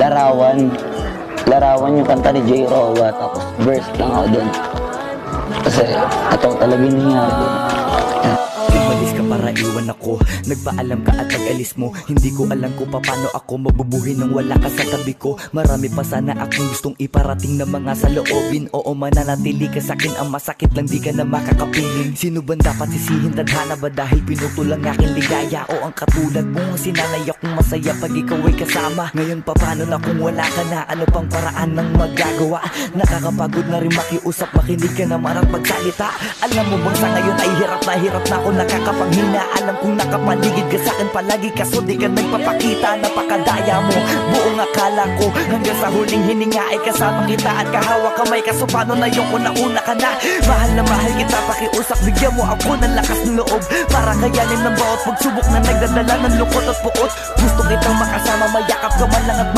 Larawan. Larawan yung kanta ni J. Rowa, tapos verse lang ako dun. Kasi ito talaga yung nangyari dun. Umalis ka para iwan ako, nagpaalam ka at nag-alis mo. Hindi ko alam kung paano ako mabubuhay nang wala ka sa tabi ko. Marami pa sana akong gustong iparating na mga saloobin. Oo, mananatili ka sa'kin, ang masakit lang di ka na makakapiling. Sino ba dapat sisihin, tadhana ba dahil pinutol ang aking ligaya? O ang katulad mo, sinanay akong masaya pag ikaw ay kasama. Ngayon pa paano na kung wala ka na, ano pang paraan ng magagawa? Nakakapagod na rin makiusap, makinig ka naman at magsalita. Alam mo bang sa ngayon ay hirap na ako nakakapanghina. Alam kong nakapaligid ka sa'kin palagi, kaso di ka nagpapakita. Napakadaya mo, buong akala ko hanggang sa huling hininga ay kasama kita at kahawak kamay. Kaso paano na yung una ka na? Mahal na mahal kita, pakiusap, bigyan mo ako ng lakas ng loob para kayanin ng bawat pagsubok na nagdadala ng lungkot at puot. Gusto kitang makasama, mayakap ka man lang at